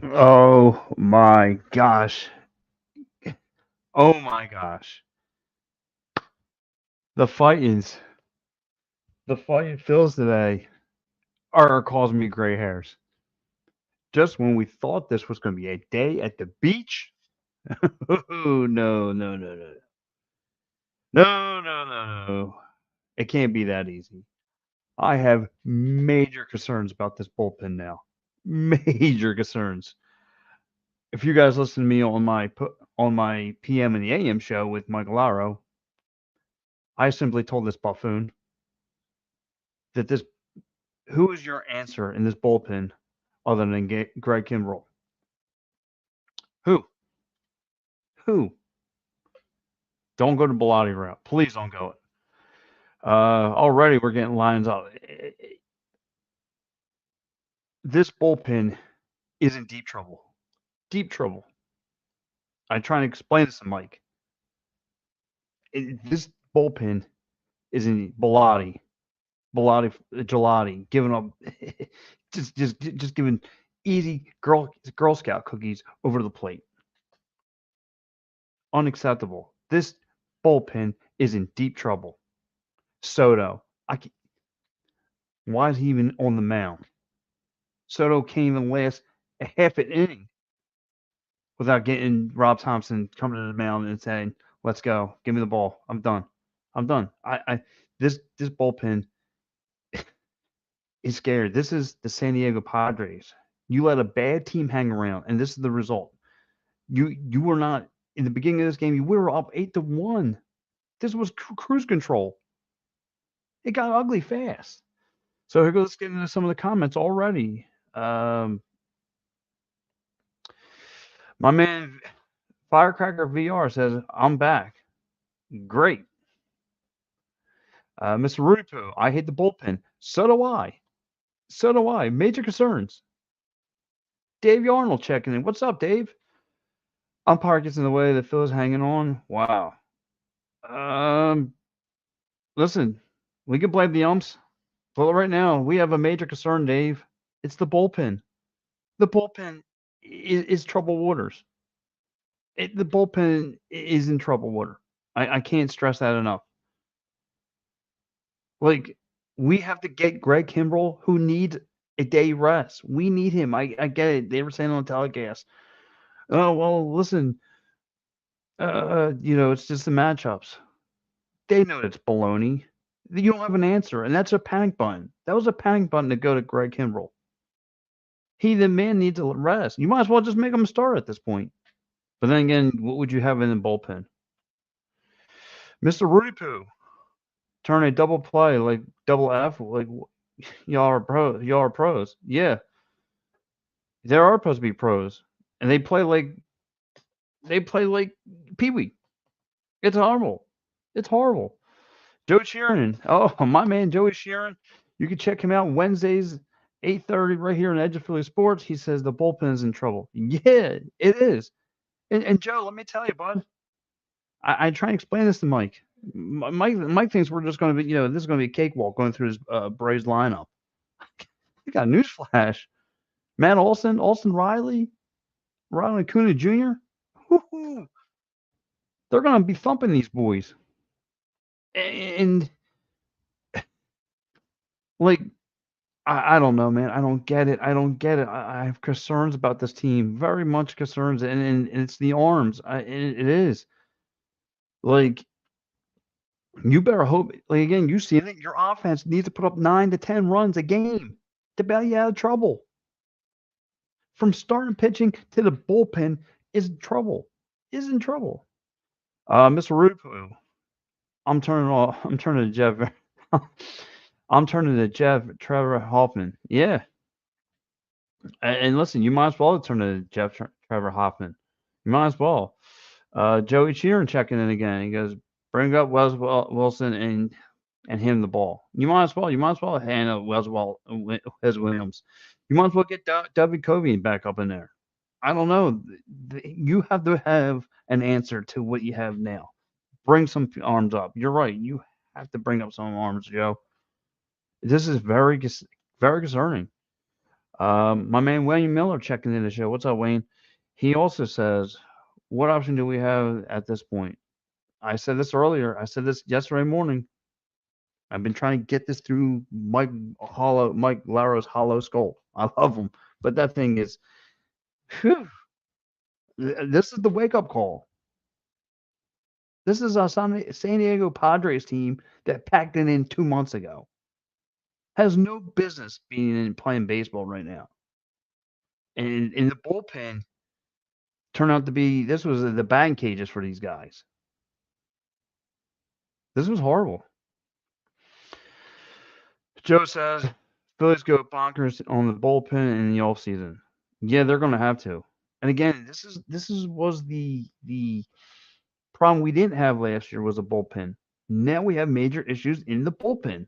Oh my gosh. Oh my gosh. The Phightins, the fighting Phils today are causing me gray hairs. Just when we thought this was going to be a day at the beach. Oh, no, no, no, no. No, no, no, no. It can't be that easy. I have major concerns about this bullpen now. Major concerns. If you guys listen to me on my PM and the AM show with Michael Laro, I simply told this buffoon that this who is your answer in this bullpen other than Greg Kimbrell? Who? Who? Don't go to Bilotti route. Please don't go it. Already we're getting lines up. This bullpen is in deep trouble. Deep trouble. I'm trying to explain this to Mike. This bullpen is in Gelati, giving up, just giving easy Girl Scout cookies over to the plate. Unacceptable. This bullpen is in deep trouble. Soto, why is he even on the mound? Soto can't even last a half an inning without getting Rob Thompson coming to the mound and saying, "Let's go, give me the ball. I'm done. I'm done." This bullpen is scared. This is the San Diego Padres. You let a bad team hang around, and this is the result. You were not in the beginning of this game. You were up 8-1. This was cruise control. It got ugly fast. So here goes. Let's get into some of the comments already. My man Firecracker VR says, "I'm back. Great." Mr. Rudy Poo, I hate the bullpen. So do I. So do I. Major concerns. Dave Arnold checking in. What's up, Dave? Umpire gets in the way. The Phillies hanging on. Wow. Um, Listen, we can blame the umps, but right now we have a major concern, Dave. It's the bullpen. The bullpen is trouble waters. The bullpen is in trouble water. I can't stress that enough. Like, we have to get Greg Kimbrell, who needs a day rest. We need him. I get it. They were saying on telecast, "Oh well, listen, it's just the matchups." They know it's baloney. You don't have an answer, and that's a panic button. That was a panic button to go to Greg Kimbrell. The man needs a rest. You might as well just make him a start at this point. But then again, what would you have in the bullpen? Mr. Rudy Poo, turn a double play like double F, like y'all are pros. Y'all are pros. Yeah, there are supposed to be pros, and they play like Pee Wee. It's horrible. It's horrible. Joe Sheeran. Oh, my man Joey Sheeran. You can check him out Wednesdays, 8:30 right here on Edge of Philly Sports. He says the bullpen is in trouble. Yeah, it is. And Joe, let me tell you, bud. I try and explain this to Mike. Mike thinks we're just going to be, this is going to be a cakewalk going through his Braves lineup. We got a newsflash. Matt Olson, Olson Riley, Ronald Acuna Jr. Woo-hoo. They're going to be thumping these boys. And, like, I don't know, man. I don't get it. I don't get it. I have concerns about this team, very much concerns, and it's the arms. It is like you better hope. Like again, you see it. Your offense needs to put up 9 to 10 runs a game to bail you out of trouble. From starting pitching to the bullpen is in trouble. Is in trouble. Mr. Rupu, I'm turning to Jeff. I'm turning to Jeff Trevor Hoffman. Yeah, and listen, you might as well turn to Jeff Trevor Hoffman. You might as well. Joey Sheeran checking in again. He goes, bring up Wilson and him the ball. You might as well. You might as well hand out Wes Williams. You might as well get David Covey back up in there. I don't know. You have to have an answer to what you have now. Bring some arms up. You're right. You have to bring up some arms, Joe. This is very concerning. My man Wayne Miller checking in the show. What's up, Wayne? He also says, "What option do we have at this point?" I said this earlier. I said this yesterday morning. I've been trying to get this through Mike Laro's hollow skull. I love him, but that thing is, whew, this is the wake up call. This is a San Diego Padres team that packed it in 2 months ago. Has no business being in playing baseball right now. And in the bullpen turned out to be this was the batting cages for these guys. This was horrible. Joe says Phillies go bonkers on the bullpen in the offseason. Yeah, they're going to have to. And again, this is was the problem we didn't have last year was a bullpen. Now we have major issues in the bullpen.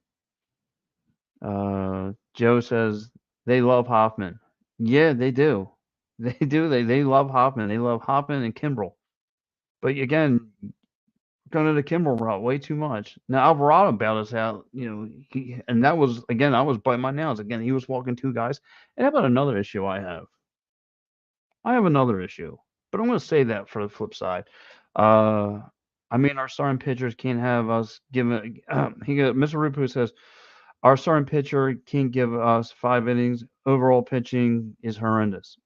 Joe says they love Hoffman. Yeah, they do. They do. They love Hoffman. They love Hoffman and Kimbrel. But again, going to the Kimbrel route way too much. Now Alvarado bailed us out, and that was again. I was biting my nails again. He was walking two guys. And how about another issue I have? I have another issue, but I'm going to say that for the flip side. Uh, I mean, our starting pitchers can't have us give it. Mr. Rupu says our starting pitcher can't give us 5 innings. Overall pitching is horrendous.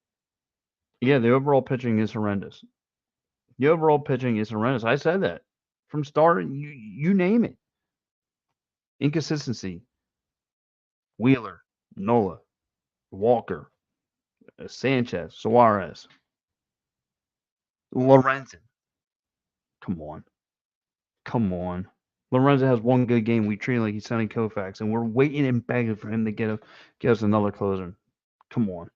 Yeah, the overall pitching is horrendous. The overall pitching is horrendous. I said that from start. You name it. Inconsistency. Wheeler, Nola, Walker, Sanchez, Suarez, Lorenzen. Come on. Come on. Lorenzo has one good game. We treat him like he's Sonny Koufax, and we're waiting and begging for him to get us another closer. Come on.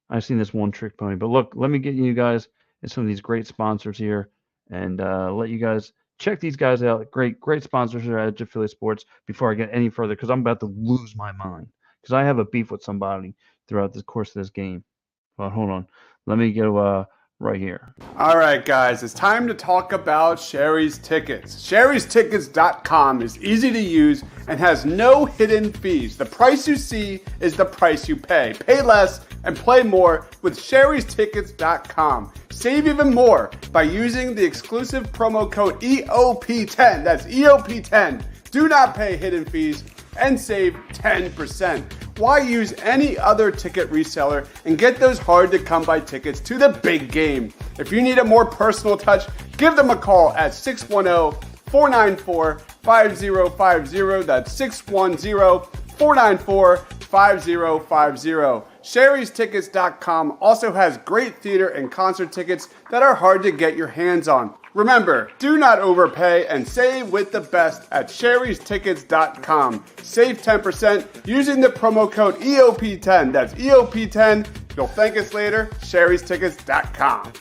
I've seen this one trick pony. But look, let me get you guys and some of these great sponsors here and let you guys check these guys out. Great sponsors here at Philly Sports before I get any further because I'm about to lose my mind because I have a beef with somebody throughout the course of this game. But hold on. Let me go right here. All right, guys, it's time to talk about Sherry's Tickets. Sherry'sTickets.com is easy to use and has no hidden fees. The price you see is the price you pay. Pay less and play more with Sherry'sTickets.com. Save even more by using the exclusive promo code EOP10. That's EOP10. Do not pay hidden fees and save 10%. Why use any other ticket reseller and get those hard to come by tickets to the big game? If you need a more personal touch, give them a call at 610-494-5050. That's 610-494-5050. Sherry'sTickets.com also has great theater and concert tickets that are hard to get your hands on. Remember, do not overpay and save with the best at Sherry'sTickets.com. Save 10% using the promo code EOP10. That's EOP10. You'll thank us later. Sherry'sTickets.com.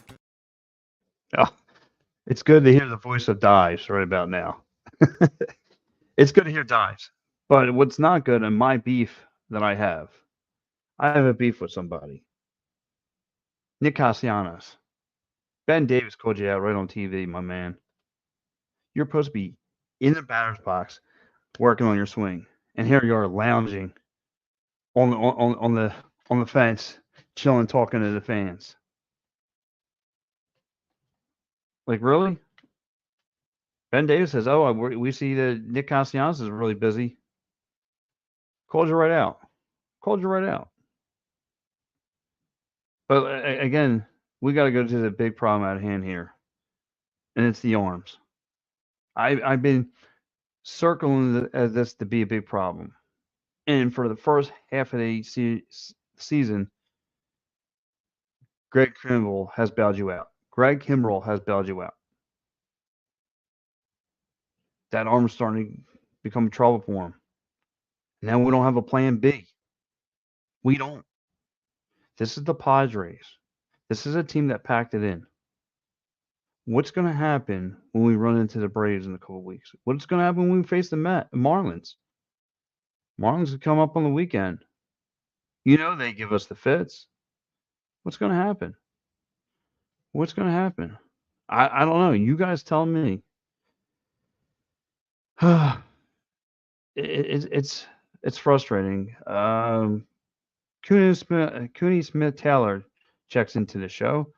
Oh, it's good to hear the voice of Dives right about now. It's good to hear Dives. But what's not good in my beef that I have a beef with somebody. Nick Castellanos. Ben Davis called you out right on TV, my man. You're supposed to be in the batter's box working on your swing. And here you are lounging on the fence, chilling, talking to the fans. Like, really? Ben Davis says, oh, we see that Nick Castellanos is really busy. Called you right out. But again, we got to go to the big problem at hand here, and it's the arms. I've been circling this to be a big problem, and for the first half of the season, Greg Kimbrel has bailed you out. That arm's starting to become trouble for him. Now we don't have a plan B. We don't. This is the Padres. This is a team that packed it in. What's going to happen when we run into the Braves in a couple of weeks? What's going to happen when we face the Marlins? Marlins will come up on the weekend. They give us the fits. What's going to happen? I don't know. You guys tell me. It's frustrating. Cooney Smith Taylor checks into the show.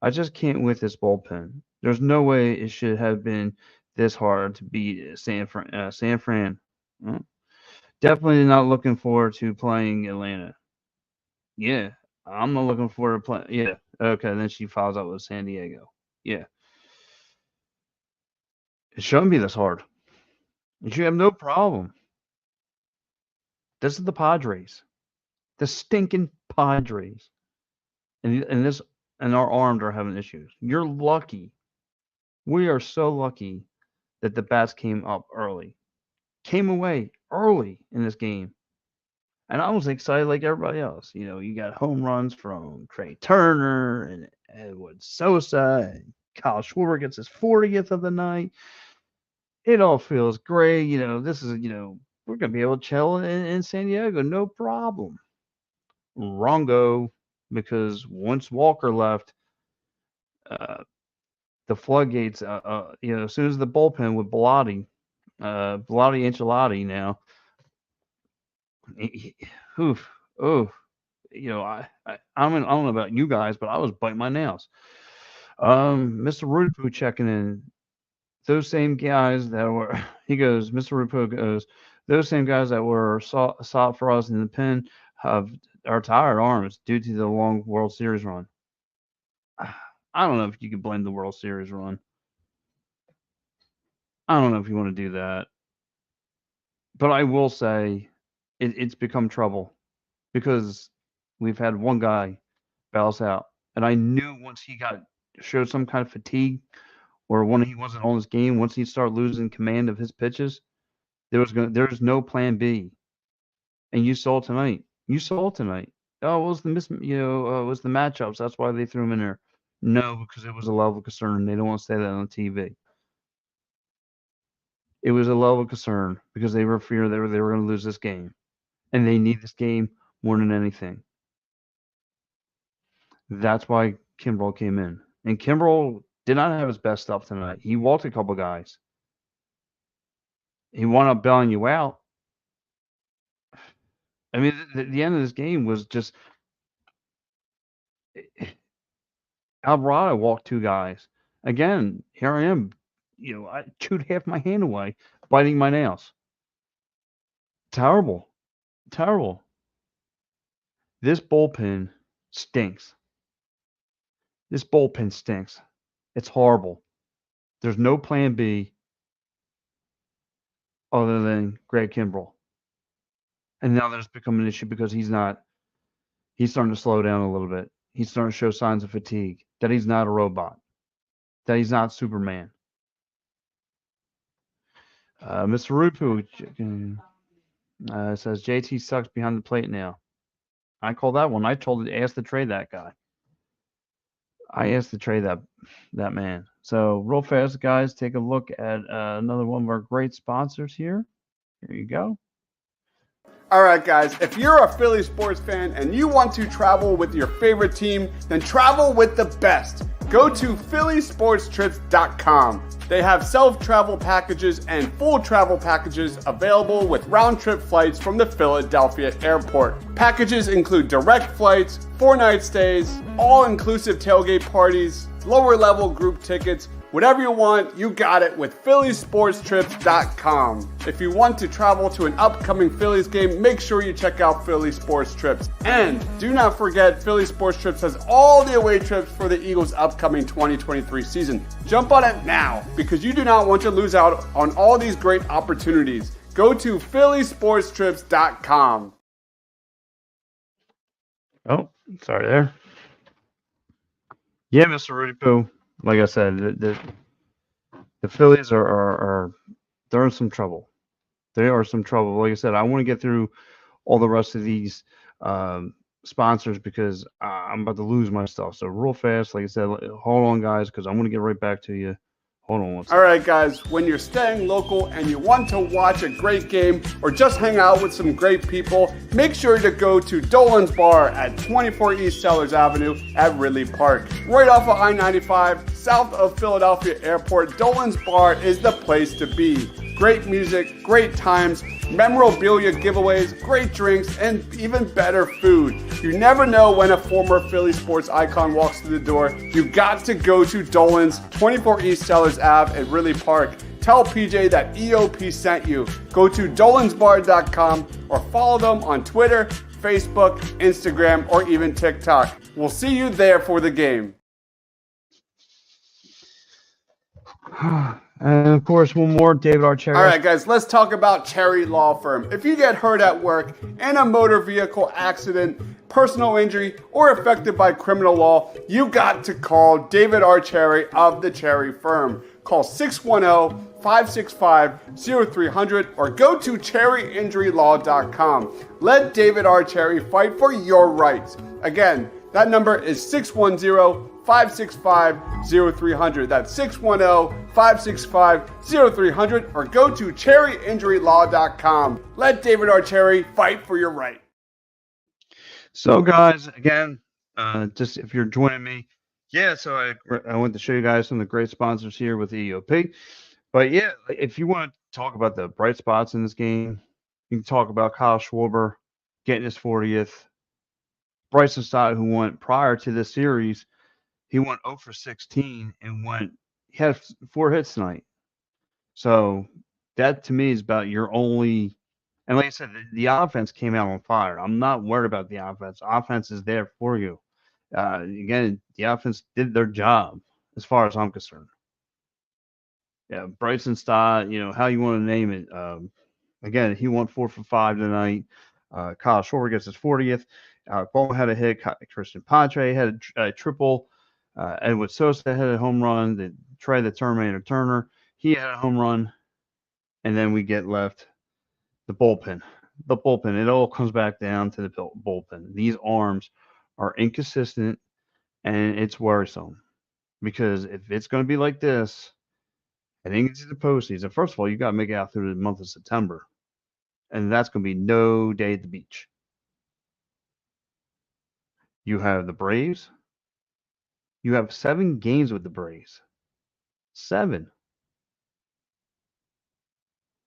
I just can't with this bullpen. There's no way it should have been this hard to beat San Fran. Well, definitely not looking forward to playing Atlanta. Yeah, I'm not looking forward to playing. Yeah, okay. Then she follows up with San Diego. Yeah, it shouldn't be this hard. You should have no problem. This is the Padres, the stinking Padres, and our arms are having issues. You're lucky. We are so lucky that the bats came up early, came away early in this game. And I was excited like everybody else. You got home runs from Trey Turner and Edward Sosa, and Kyle Schwarber gets his 40th of the night. It all feels great. This is, we're going to be able to chill in San Diego, no problem. Wrongo, because once Walker left, uh, the floodgates, as soon as the bullpen with Bellotti Ancelotti now, oof, oof. I don't know about you guys, but I was biting my nails. Mr. Rupu checking in. Those same guys that were, he goes, Mr. Rupu goes, those same guys that were sought for us in the pen are tired arms due to the long World Series run. I don't know if you could blame the World Series run. I don't know if you want to do that. But I will say it's become trouble because we've had one guy bounce out. And I knew once he showed some kind of fatigue or when he wasn't on his game, once he started losing command of his pitches, there's no plan B. And you saw it tonight. Oh, it was it was the matchups. That's why they threw him in there. No, because it was a level of concern. They don't want to say that on TV. It was a level of concern because they were fearing they were going to lose this game. And they need this game more than anything. That's why Kimbrel came in. And Kimbrel did not have his best stuff tonight. He walked a couple guys. He wound up bailing you out. I mean, the end of this game was just Alvarado walked two guys. Again, here I am. I chewed half my hand away, biting my nails. Terrible. Terrible. This bullpen stinks. It's horrible. There's no plan B other than Greg Kimbrel. And now there's become an issue because he's starting to slow down a little bit. He's starting to show signs of fatigue, that he's not a robot, that he's not Superman. Mr. Rupu says JT sucks behind the plate now. I call that one. I asked to trade that guy. I asked to trade that man. So real fast, guys, take a look at another one of our great sponsors here. Here you go. All right, guys, if you're a Philly sports fan and you want to travel with your favorite team, then travel with the best. Go to phillysportstrips.com. They have self-travel packages and full travel packages available with round-trip flights from the Philadelphia airport. Packages include direct flights, 4-night stays, all-inclusive tailgate parties, lower-level group tickets. Whatever you want, you got it with phillysportstrips.com. If you want to travel to an upcoming Phillies game, make sure you check out Philly Sports Trips. And do not forget, Philly Sports Trips has all the away trips for the Eagles' upcoming 2023 season. Jump on it now because you do not want to lose out on all these great opportunities. Go to phillysportstrips.com. Oh, sorry there. Yeah, Mr. Rudy Poo. Like I said, the Phillies are they're in some trouble. They are some trouble. Like I said, I want to get through all the rest of these sponsors because I'm about to lose my stuff. So real fast, like I said, hold on, guys, because I'm going to get right back to you. Hold on one second. All right, guys, when you're staying local and you want to watch a great game or just hang out with some great people, make sure to go to Dolan's Bar at 24 East Sellers Avenue at Ridley Park. Right off of I-95, south of Philadelphia Airport, Dolan's Bar is the place to be. great music, great times, memorabilia giveaways, great drinks, and even better food. You never know when a former Philly sports icon walks through the door. You got to go to Dolan's, 24 East Sellers Ave at Ridley Park. Tell PJ that EOP sent you. Go to dolansbar.com or follow them on Twitter, Facebook, Instagram, or even TikTok. We'll see you there for the game. And of course, one more, David Archeri. All right, guys, let's talk about Cherry Law Firm. If you get hurt at work in a motor vehicle accident, personal injury, or affected by criminal law, you got to call David Archeri of the Cherry Firm. Call 610-565-0300 or go to cherryinjurylaw.com. Let David Archeri fight for your rights. Again, that number is 610-565-0300. That's 610-565-0300 or go to cherryinjurylaw.com. Let David Archeri fight for your right. So, guys, again, just if you're joining me, so I want to show you guys some of the great sponsors here with the EOP. But yeah, if you want to talk about the bright spots in this game, you can talk about Kyle Schwarber getting his 40th. Bryson Stott, who went prior to this series, he went 0 for 16 and he had 4 hits tonight. So that to me is about your only, and like I said, the offense came out on fire. I'm not worried about the offense. Offense is there for you. Again, the offense did their job as far as I'm concerned. Yeah, Bryson Stott, how you want to name it. Again, he went 4 for 5 tonight. Kyle Schwarber gets his 40th. Ball had a hit. Christian Padre had a triple. Edward Sosa had a home run. The Terminator Turner, he had a home run. And then we get left the bullpen. The bullpen. It all comes back down to the bullpen. These arms are inconsistent, and it's worrisome. Because if it's going to be like this, I think it's the postseason. First of all, you got to make it out through the month of September. And that's going to be no day at the beach. You have the Braves. You have 7 games with the Braves. 7.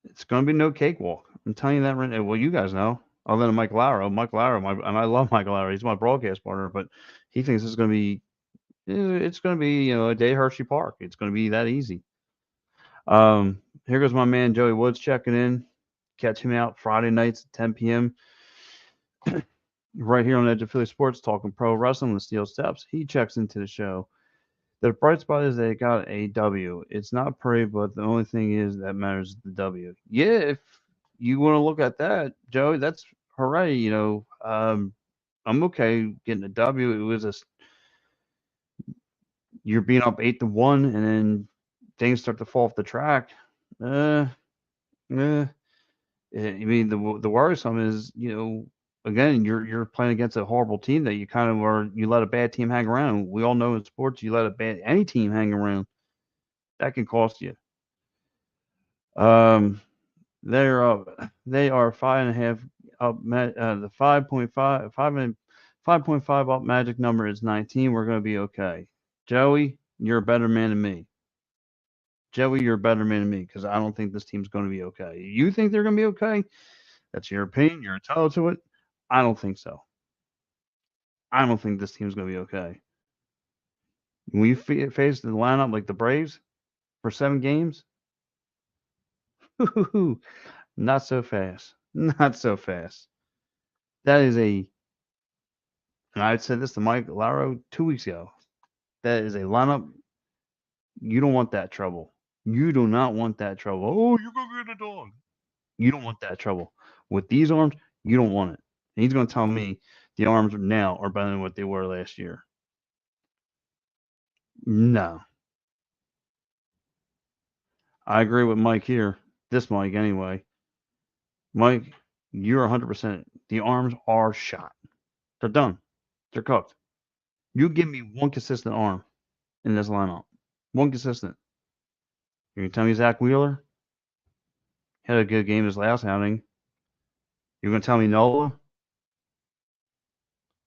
It's going to be no cakewalk. I'm telling you that right now. Well, you guys know. Other than Mike Lowry, and I love Mike Lowry. He's my broadcast partner, but he thinks it's going to be a day at Hershey Park. It's going to be that easy. Here goes my man Joey Woods checking in. Catch him out Friday nights at 10 p.m. right here on Edge of Philly Sports, talking pro wrestling with Steel Steps. He checks into the show. The bright spot is they got a W. It's not pretty, but the only thing is that matters is the W. Yeah, if you want to look at that, Joey, that's hooray. I'm okay getting a W. It was you're being up 8-1, and then things start to fall off the track. I mean, the worrisome is, again, you're playing against a horrible team that you let a bad team hang around. We all know in sports, you let any team hang around, that can cost you. They are 5.5 up. The 5.5 up magic number is 19. We're going to be okay. Joey, you're a better man than me. Joey, you're a better man than me because I don't think this team's going to be okay. You think they're going to be okay? That's your opinion. You're entitled to it. I don't think so. I don't think this team's going to be okay. When you face the lineup like the Braves for 7 games, not so fast. Not so fast. That is and I said this to Mike Laro 2 weeks ago. That is a lineup. You don't want that trouble. You do not want that trouble. Oh, you're going to get a dog. You don't want that trouble. With these arms, you don't want it. And he's going to tell me the arms now are better than what they were last year. No. I agree with Mike here. This Mike, anyway. Mike, you're 100%. The arms are shot. They're done. They're cooked. You give me one consistent arm in this lineup. One consistent. You're going to tell me Zach Wheeler had a good game his last outing. You're going to tell me Nola?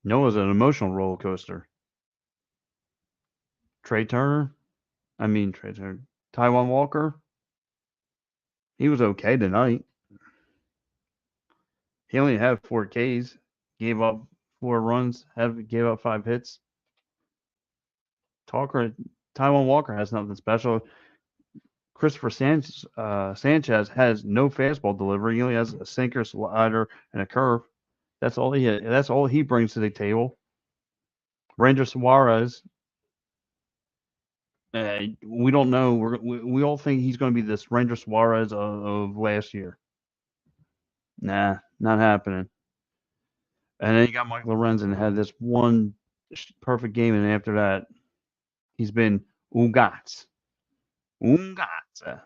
Noah's an emotional roller coaster. Taijuan Walker? He was okay tonight. He only had 4 Ks, gave up 4 runs, gave up 5 hits. Talker, Taiwan Walker has nothing special. Sanchez has no fastball delivery. He only has a sinker, slider, and a curve. That's all he brings to the table. Ranger Suarez, we don't know. We all think he's going to be this Ranger Suarez of last year. Nah, not happening. And then you got Mike Lorenzen had this one perfect game, and after that, he's been Ugats. Ugats.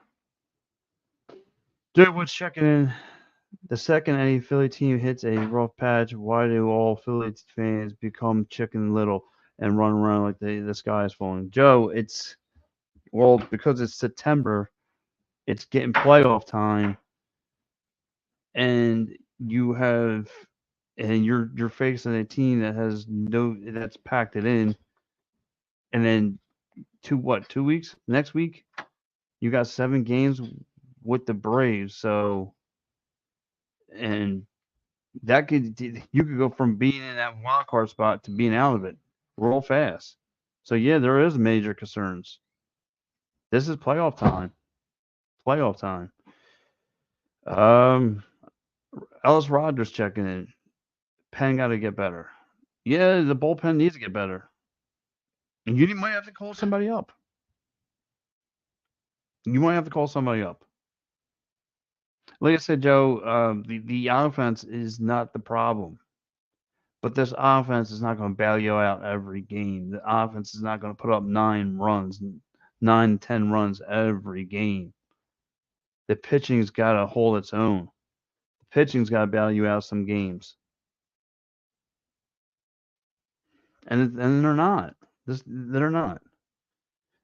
Dude, what's checking in? The second any Philly team hits a rough patch, why do all Philly fans become chicken little and run around like the sky is falling? Joe, because it's September, it's getting playoff time, and you have and you're facing a team that has that's packed it in, and then 2 weeks next week you got 7 games with the Braves, so and you could go from being in that wild card spot to being out of it real fast. So yeah, there is major concerns. This is playoff time. Playoff time. Um, Ellis Rogers checking in. Pen got to get better. Yeah, the bullpen needs to get better. And you might have to call somebody up. You might have to call somebody up. Like I said, Joe, the offense is not the problem. But this offense is not going to bail you out every game. The offense is not going to put up 9 runs, 9, 10 runs every game. The pitching's got to hold its own. The pitching's got to bail you out some games, and they're not. They're not.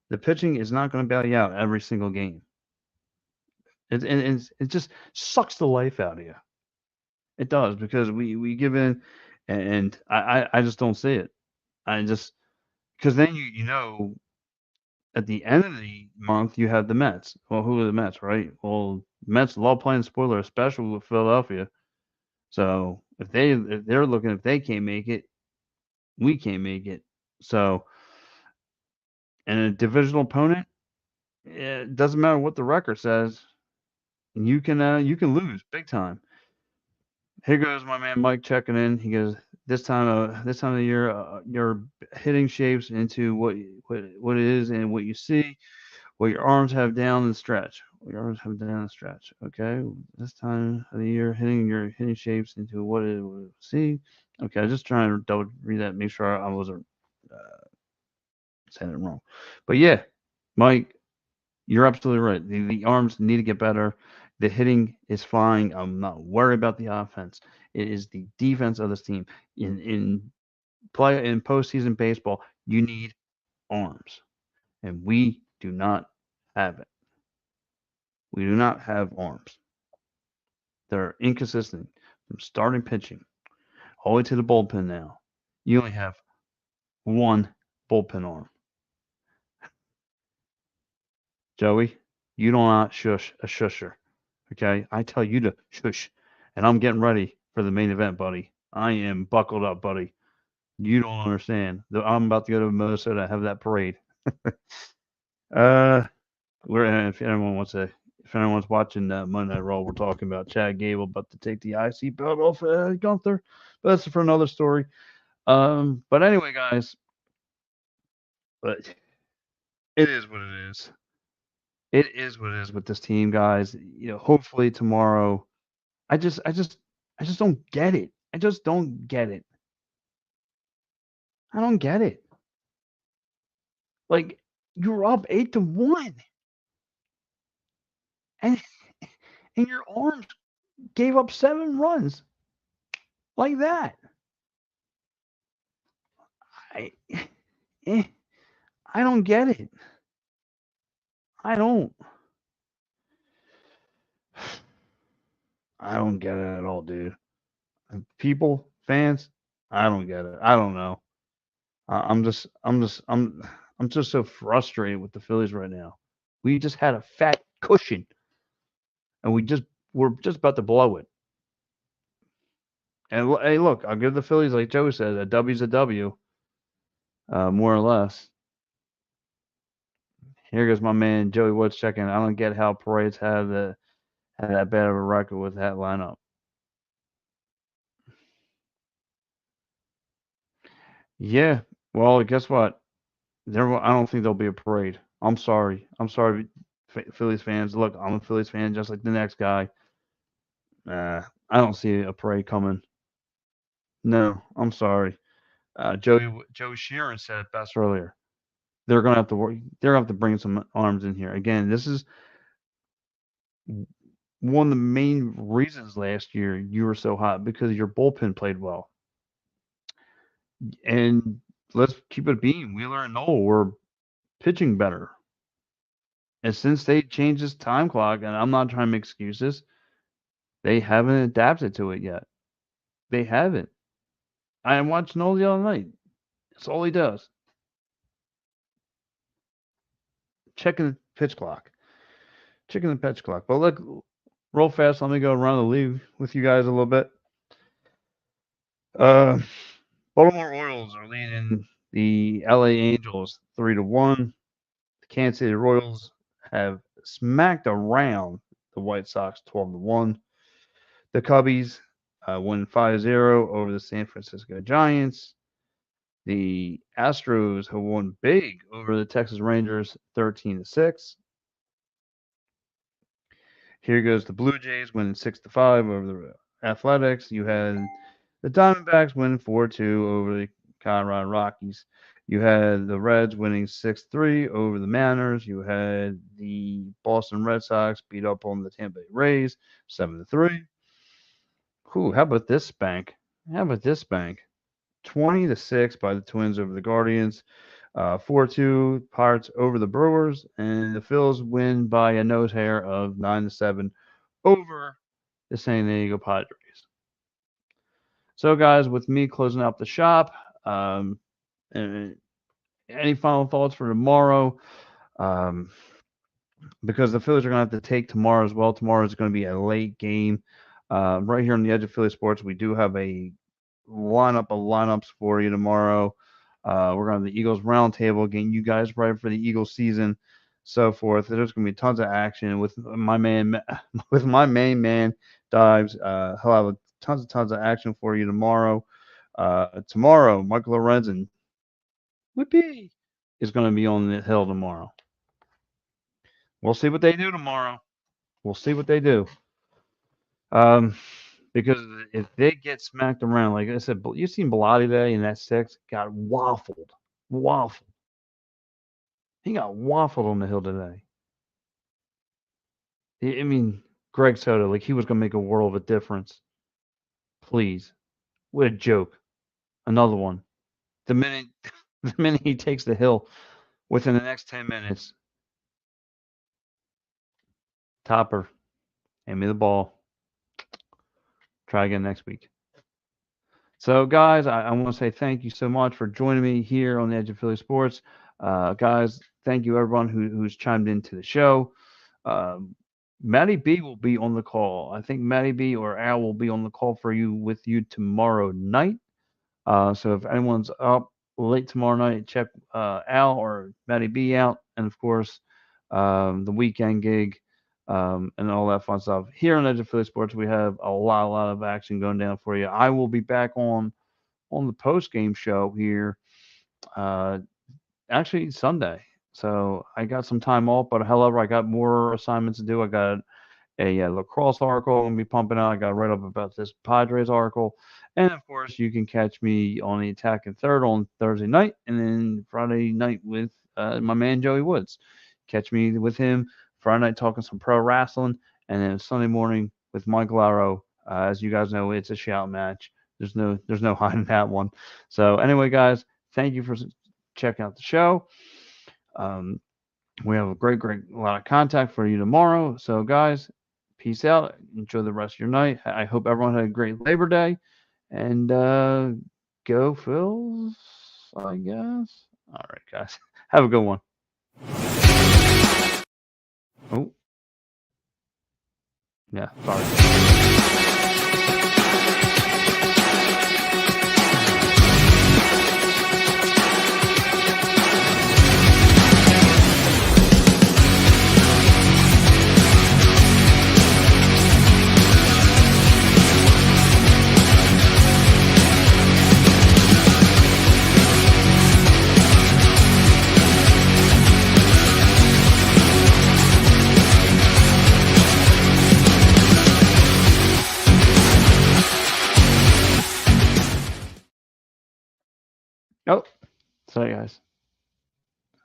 The pitching is not going to bail you out every single game. It just sucks the life out of you. It does because we give in, and I just don't see it. I just because then at the end of the month, you have the Mets. Well, who are the Mets, right? Well, Mets love playing spoiler, especially with Philadelphia. So if they're looking, if they can't make it, we can't make it. So, and a divisional opponent, it doesn't matter what the record says. You can lose big time. Here goes my man Mike checking in. He goes this time of the year, your hitting shapes into what it is and what you see. What your arms have down the stretch. What your arms have down the stretch. Okay. This time of the year, hitting your hitting shapes into what it would see. Okay. I was just trying to double read that, make sure I wasn't uh, saying it wrong. But yeah, Mike, you're absolutely right. The arms need to get better. The hitting is fine. I'm not worried about the offense. It is the defense of this team. In postseason baseball, you need arms, and we do not have it. We do not have arms. They're inconsistent from starting pitching all the way to the bullpen now. You only have one bullpen arm. Joey, you do not shush a shusher. Okay? I tell you to shush. And I'm getting ready for the main event, buddy. I am buckled up, buddy. You don't understand. I'm about to go to Minnesota and have that parade. uh, if anyone's watching Monday Night Raw, we're talking about Chad Gable about to take the IC belt off Gunther. But that's for another story. But anyway, guys, but it is what it is. It is what it is with this team, guys. Hopefully tomorrow. I just, I just, I just don't get it. I just don't get it. I don't get it. Like you're up 8-1, and and your arms gave up 7 runs like that. I, eh, I don't get it. I don't. I don't get it at all, dude. People, fans, I don't get it. I don't know. I'm just so frustrated with the Phillies right now. We just had a fat cushion. and we're just about to blow it. And hey, look, I'll give the Phillies, like Joey said, a W's a W, more or less. Here goes my man Joey Woods checking. I don't get how Parades had that bad of a record with that lineup. Yeah, well, guess what? I don't think there'll be a parade. I'm sorry. I'm sorry, Phillies fans. Look, I'm a Phillies fan, just like the next guy. I don't see a parade coming. No, I'm sorry. Joey Sheeran said it best earlier. They're gonna have to work. They're gonna have to bring some arms in here again. This is one of the main reasons last year you were so hot because your bullpen played well. And let's keep it being. Wheeler and Noel were pitching better. And since they changed this time clock, and I'm not trying to make excuses, they haven't adapted to it yet. They haven't. I watched Noel the other night. That's all he does. Checking the pitch clock. Checking the pitch clock. But look, real fast, let me go around the league with you guys a little bit. Uh, Baltimore Orioles are leading the LA Angels 3-1. The Kansas City Royals have smacked around the White Sox 12-1. The Cubbies win 5-0 over the San Francisco Giants. The Astros have won big over the Texas Rangers 13-6. Here goes the Blue Jays winning 6-5 over the Athletics. You had the Diamondbacks winning 4-2 over the Colorado Rockies. You had the Reds winning 6-3 over the Mariners. You had the Boston Red Sox beat up on the Tampa Bay Rays 7-3. Ooh, how about this spank? How about this spank? 20-6 by the Twins over the Guardians. 4-2 Pirates over the Brewers, and the Phils win by a nose hair of 9-7 over the San Diego Padres. So, guys, with me closing out the shop, and any final thoughts for tomorrow? Um, because the Phillies are going to have to take tomorrow as well. Tomorrow is going to be a late game. Right here on the edge of Philly sports, we do have a lineup of lineups for you tomorrow. We're going to have the Eagles roundtable, getting you guys ready for the Eagles season, so forth. There's going to be tons of action with my man, with my main man Dives. He'll have tons of action for you tomorrow. Tomorrow, Michael Lorenzen, whippy, is going to be on the hill tomorrow. We'll see what they do tomorrow. We'll see what they do. Because if they get smacked around, like I said, you seen Bilotti today in that six got waffled. He got waffled on the hill today. I mean, Greg Soto, like he was gonna make a world of a difference. Please, what a joke! Another one. The minute, the minute he takes the hill, within the next 10 minutes, Topper, hand me the ball. Try again next week. So, guys, I want to say thank you so much for joining me here on the Edge of Philly Sports. Guys, thank you everyone who's chimed into the show. Matty B will be on the call. I think Matty B or Al will be on the call for you with you tomorrow night. So if anyone's up late tomorrow night, check Al or Matty B out, and of course the weekend gig and all that fun stuff. Here on Edge of Philly Sports, we have a lot of action going down for you. I will be back on the post game show here, actually Sunday. So I got some time off, but however, I got more assignments to do. I got a lacrosse article I'm going to be pumping out. I got to write up about this Padres article. And of course, you can catch me on the Attack and Third on Thursday night, and then Friday night with my man Joey Woods. Catch me with him Friday night talking some pro wrestling, and then Sunday morning with Mike Laro. As you guys know, it's a shout match. There's no hiding that one. So anyway, guys, thank you for checking out the show. We have a great lot of contact for you tomorrow. So guys, peace out. Enjoy the rest of your night. I hope everyone had a great Labor Day, and go Phils, I guess. All right, guys, have a good one. Oh. Yeah, sorry. Oh, sorry guys.